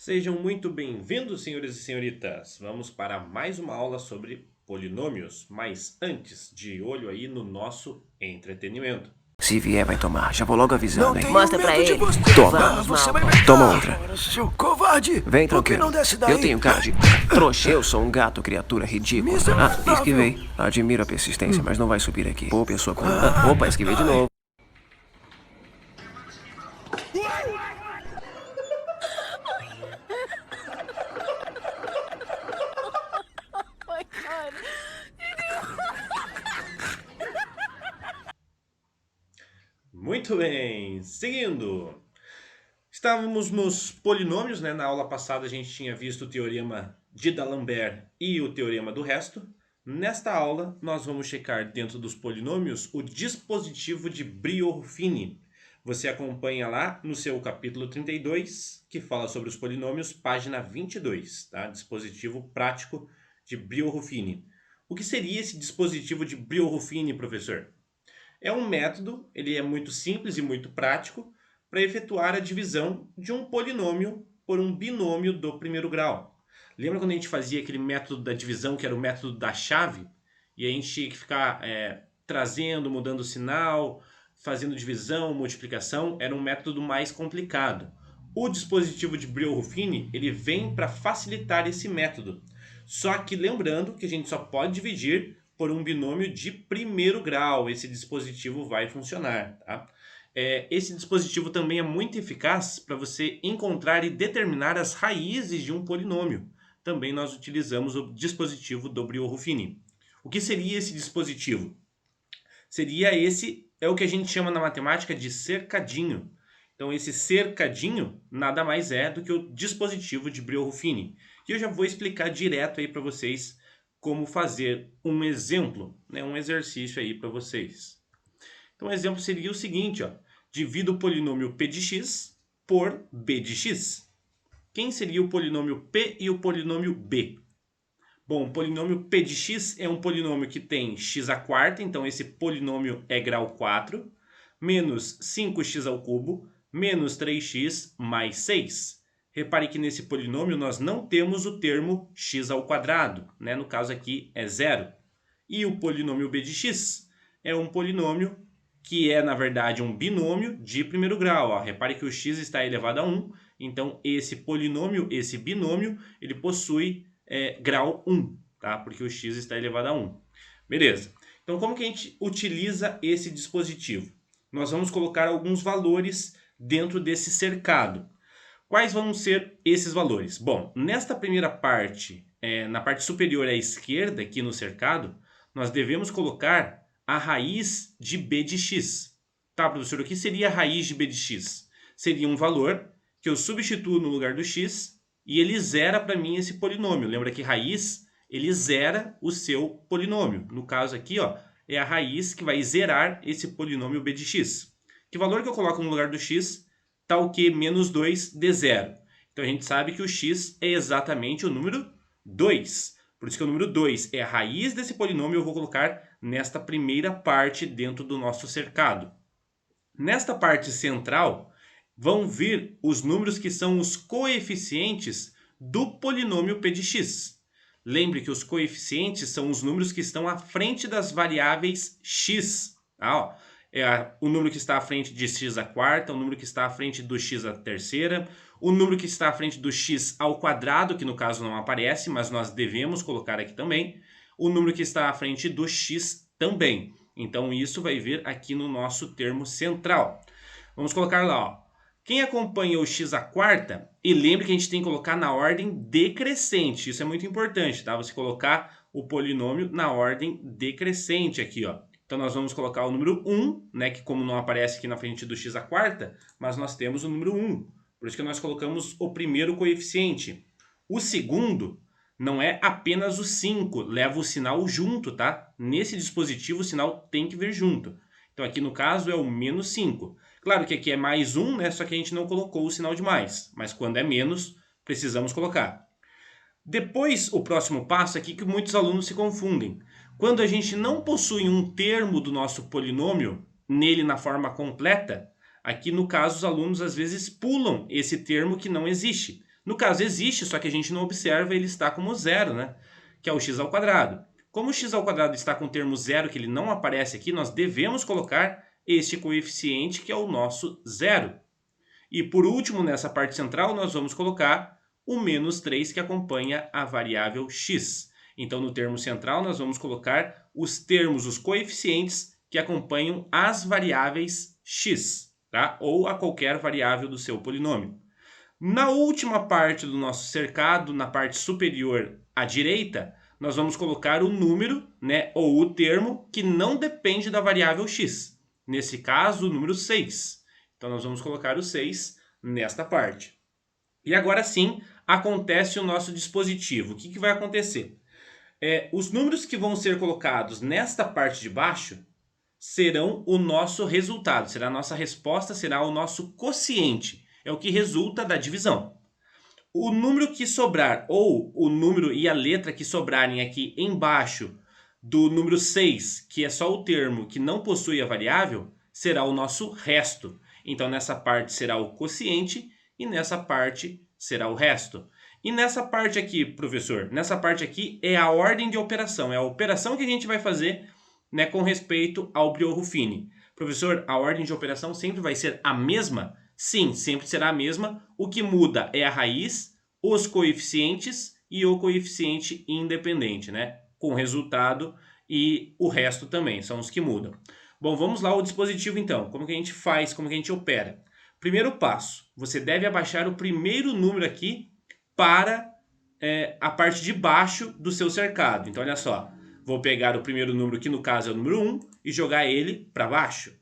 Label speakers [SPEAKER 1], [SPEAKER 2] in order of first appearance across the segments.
[SPEAKER 1] Sejam muito bem-vindos, senhores e senhoritas. Vamos para mais uma aula sobre polinômios, mas antes, de olho aí no nosso entretenimento.
[SPEAKER 2] Se vier, vai tomar. Já vou logo avisando, hein?
[SPEAKER 3] Mostra pra ele.
[SPEAKER 2] Toma.
[SPEAKER 3] Vamos,
[SPEAKER 2] Você
[SPEAKER 3] Malcolm.
[SPEAKER 2] vai me Toma outra.
[SPEAKER 4] Seu covarde!
[SPEAKER 2] Vem
[SPEAKER 4] Por que
[SPEAKER 2] tranquilo.
[SPEAKER 4] não desce daí?
[SPEAKER 2] Eu tenho cara de trouxa. Eu sou um gato, criatura ridícula.
[SPEAKER 4] Miserável.
[SPEAKER 2] Esquivei. Admiro a persistência, mas não vai subir aqui. Poupe a sua coluna. Opa, esquivei de novo.
[SPEAKER 3] My God.
[SPEAKER 1] Muito bem, seguindo. Estávamos nos polinômios, né? Na aula passada a gente tinha visto o teorema de D'Alembert e o teorema do resto. Nesta aula, nós vamos checar dentro dos polinômios o dispositivo de Brio-Ruffini. Você acompanha lá no seu capítulo 32, que fala sobre os polinômios, página 22, tá? Dispositivo prático de Brio-Ruffini. O que seria esse dispositivo de Brio-Ruffini, professor? É um método, ele é muito simples e muito prático, para efetuar a divisão de um polinômio por um binômio do primeiro grau. Lembra quando a gente fazia aquele método da divisão, que era o método da chave? E a gente tinha que ficar trazendo, mudando o sinal, fazendo divisão, multiplicação, era um método mais complicado. O dispositivo de Brio-Ruffini, ele vem para facilitar esse método. Só que lembrando que a gente só pode dividir por um binômio de primeiro grau, esse dispositivo vai funcionar, tá? Esse dispositivo também é muito eficaz para você encontrar e determinar as raízes de um polinômio. Também nós utilizamos o dispositivo do Brio-Ruffini. O que seria esse dispositivo? É o que a gente chama na matemática de cercadinho. Então esse cercadinho nada mais é do que o dispositivo de Brio-Ruffini. E eu já vou explicar direto aí para vocês como fazer um exemplo, né, um exercício aí para vocês. Então o exemplo seria o seguinte, ó. Divido o polinômio p de x por b de x. Quem seria o polinômio p e o polinômio b? Bom, o polinômio p de x é um polinômio que tem x à quarta, então esse polinômio é grau 4, menos 5x ao cubo, menos 3x mais 6. Repare que nesse polinômio nós não temos o termo x ao quadrado, né? No caso aqui é zero. E o polinômio b de x é um polinômio que é, na verdade, um binômio de primeiro grau. Ó. Repare que o x está elevado a 1, então esse polinômio, esse binômio, ele possui grau 1, tá? Porque o x está elevado a 1. Beleza. Então, como que a gente utiliza esse dispositivo? Nós vamos colocar alguns valores dentro desse cercado. Quais vão ser esses valores? Bom, nesta primeira parte, na parte superior à esquerda, aqui no cercado, nós devemos colocar a raiz de b de x. Tá, professor, o que seria a raiz de b de x? Seria um valor que eu substituo no lugar do x e ele zera para mim esse polinômio. Lembra que raiz, ele zera o seu polinômio. No caso aqui, ó, é a raiz que vai zerar esse polinômio b de x. Que valor que eu coloco no lugar do x? Tal que menos 2 de zero. Então a gente sabe que o x é exatamente o número 2. Por isso que o número 2 é a raiz desse polinômio, eu vou colocar nesta primeira parte dentro do nosso cercado. Nesta parte central, vão vir os números que são os coeficientes do polinômio p de x. Lembre que os coeficientes são os números que estão à frente das variáveis x. Tá, ó. O número que está à frente de x à quarta, o número que está à frente do x à terceira, o número que está à frente do x ao quadrado, que no caso não aparece, mas nós devemos colocar aqui também, o número que está à frente do x também. Então isso vai vir aqui no nosso termo central. Vamos colocar lá, ó. Quem acompanha o x à quarta, e lembre que a gente tem que colocar na ordem decrescente, isso é muito importante, tá? Você colocar o polinômio na ordem decrescente aqui, ó. Então, nós vamos colocar o número 1, né, que como não aparece aqui na frente do x à quarta, mas nós temos o número 1. Por isso que nós colocamos o primeiro coeficiente. O segundo não é apenas o 5, leva o sinal junto, tá? Nesse dispositivo, o sinal tem que vir junto. Então, aqui no caso é o menos 5. Claro que aqui é mais 1, né, só que a gente não colocou o sinal de mais. Mas quando é menos, precisamos colocar. Depois, o próximo passo é aqui que muitos alunos se confundem. Quando a gente não possui um termo do nosso polinômio nele na forma completa, aqui no caso os alunos às vezes pulam esse termo que não existe. No caso existe, só que a gente não observa, ele está como zero, né? Que é o x ao quadrado. Como o x ao quadrado está com o termo zero, que ele não aparece aqui, nós devemos colocar este coeficiente, que é o nosso zero. E por último, nessa parte central, nós vamos colocar o menos 3 que acompanha a variável x. Então, no termo central, nós vamos colocar os termos, os coeficientes que acompanham as variáveis x, tá? Ou a qualquer variável do seu polinômio. Na última parte do nosso cercado, na parte superior à direita, nós vamos colocar o número, né, ou o termo que não depende da variável x. Nesse caso, o número 6. Então, nós vamos colocar o 6 nesta parte. E agora sim, acontece o nosso dispositivo. O que vai acontecer? Os números que vão ser colocados nesta parte de baixo serão o nosso resultado, será a nossa resposta, será o nosso quociente. É o que resulta da divisão. O número que sobrar, ou o número e a letra que sobrarem aqui embaixo do número 6, que é só o termo que não possui a variável, será o nosso resto. Então, nessa parte será o quociente e nessa parte será o resto. E nessa parte aqui, professor, nessa parte aqui é a ordem de operação. É a operação que a gente vai fazer, né, com respeito ao Briones-Ruffini. Professor, a ordem de operação sempre vai ser a mesma? Sim, sempre será a mesma. O que muda é a raiz, os coeficientes e o coeficiente independente, né? Com resultado e o resto também, são os que mudam. Bom, vamos lá ao dispositivo então. Como que a gente faz, como que a gente opera? Primeiro passo, você deve abaixar o primeiro número aqui para a parte de baixo do seu cercado. Então, olha só, vou pegar o primeiro número, que no caso é o número 1, e jogar ele para baixo.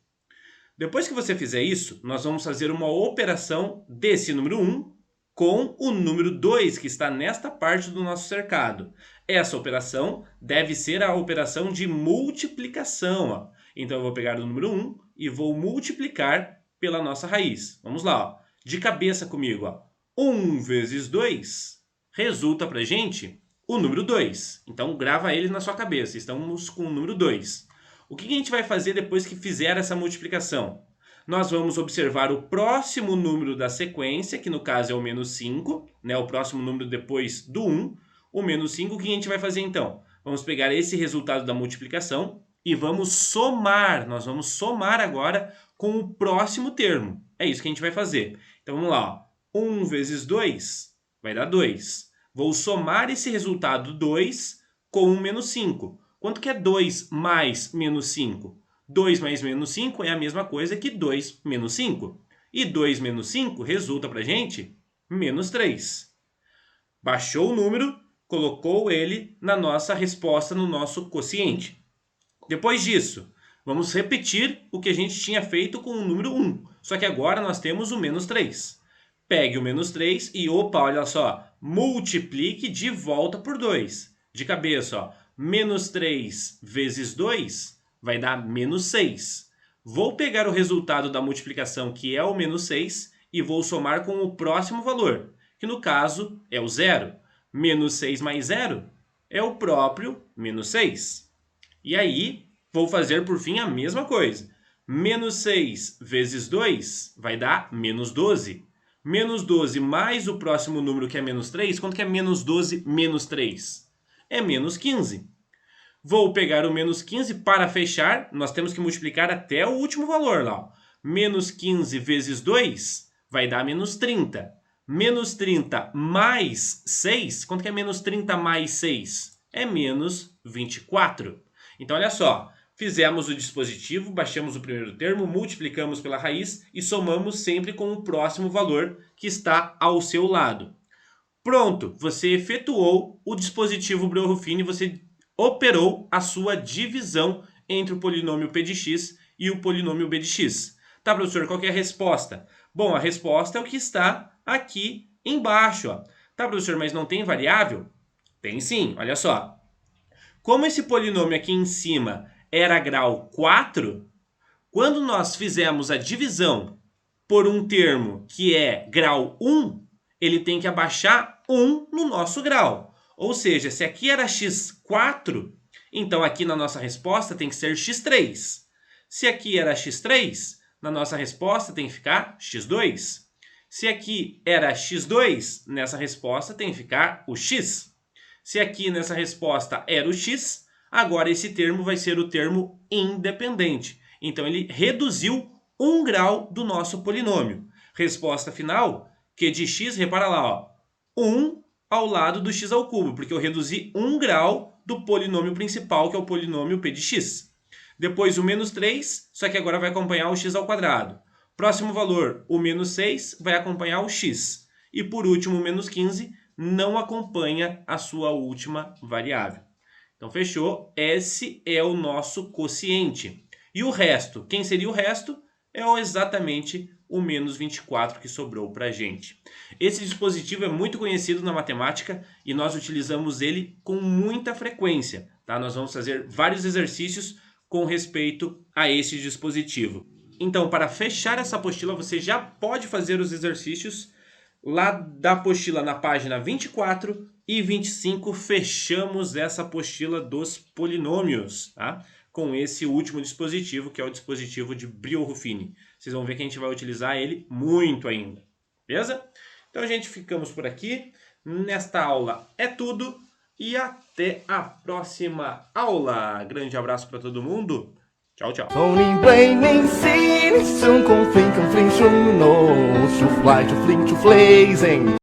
[SPEAKER 1] Depois que você fizer isso, nós vamos fazer uma operação desse número 1 com o número 2, que está nesta parte do nosso cercado. Essa operação deve ser a operação de multiplicação. Ó. Então, eu vou pegar o número 1 e vou multiplicar pela nossa raiz. Vamos lá, ó. De cabeça comigo. Ó. 1 vezes 2 resulta para a gente o número 2. Então, grava ele na sua cabeça. Estamos com o número 2. O que a gente vai fazer depois que fizer essa multiplicação? Nós vamos observar o próximo número da sequência, que no caso é o menos 5, né? O próximo número depois do 1, o menos 5. O que a gente vai fazer então? Vamos pegar esse resultado da multiplicação e vamos somar. Nós vamos somar agora com o próximo termo. É isso que a gente vai fazer. Então vamos lá. Ó. 1 vezes 2 vai dar 2. Vou somar esse resultado 2 com o menos 5. Quanto que é 2 mais menos 5? 2 mais menos 5 é a mesma coisa que 2 menos 5. E 2 menos 5 resulta para a gente menos 3. Baixou o número, colocou ele na nossa resposta, no nosso quociente. Depois disso, vamos repetir o que a gente tinha feito com o número 1. Só que agora nós temos o menos 3. Pegue o menos 3 e, opa, olha só, multiplique de volta por 2. De cabeça, ó, menos 3 vezes 2 vai dar menos 6. Vou pegar o resultado da multiplicação, que é o menos 6, e vou somar com o próximo valor, que no caso é o 0. Menos 6 mais 0 é o próprio menos 6. E aí, vou fazer por fim a mesma coisa. Menos 6 vezes 2 vai dar menos 12. Menos 12 mais o próximo número, que é menos 3. Quanto que é menos 12 menos 3? É menos 15. Vou pegar o menos 15 para fechar. Nós temos que multiplicar até o último valor lá. Ó. Menos 15 vezes 2 vai dar menos 30. Menos 30 mais 6. Quanto que é menos 30 mais 6? É menos 24. Então, olha só. Fizemos o dispositivo, baixamos o primeiro termo, multiplicamos pela raiz e somamos sempre com o próximo valor que está ao seu lado. Pronto, você efetuou o dispositivo Breuer-Ruffini, você operou a sua divisão entre o polinômio p de x e o polinômio b de x. Tá, professor, qual que é a resposta? Bom, a resposta é o que está aqui embaixo. Ó. Tá, professor, mas não tem variável? Tem sim, olha só. Como esse polinômio aqui em cima era grau 4, quando nós fizemos a divisão por um termo que é grau 1, ele tem que abaixar 1 no nosso grau. Ou seja, se aqui era x4, então aqui na nossa resposta tem que ser x3. Se aqui era x3, na nossa resposta tem que ficar x2. Se aqui era x2, nessa resposta tem que ficar o x. Se aqui nessa resposta era o x, agora esse termo vai ser o termo independente. Então ele reduziu 1 grau do nosso polinômio. Resposta final, q de x, repara lá, ó, 1 ao lado do x ao cubo, porque eu reduzi 1 grau do polinômio principal, que é o polinômio p de x. Depois o menos 3, só que agora vai acompanhar o x ao quadrado. Próximo valor, o menos 6, vai acompanhar o x. E por último, o menos 15 não acompanha a sua última variável. Então, fechou? Esse é o nosso quociente. E o resto? Quem seria o resto? É exatamente o menos 24 que sobrou para a gente. Esse dispositivo é muito conhecido na matemática e nós utilizamos ele com muita frequência. Tá? Nós vamos fazer vários exercícios com respeito a esse dispositivo. Então, para fechar essa apostila, você já pode fazer os exercícios lá da apostila na página 24 e 25. Fechamos essa apostila dos polinômios, tá? Com esse último dispositivo, que é o dispositivo de Brio-Ruffini. Vocês vão ver que a gente vai utilizar ele muito ainda, beleza? Então, gente, ficamos por aqui. Nesta aula é tudo e até a próxima aula. Grande abraço para todo mundo. Tchau, tchau.
[SPEAKER 4] 从你为你心，胸口飞空飞冲，no，to fly to fling to blazing。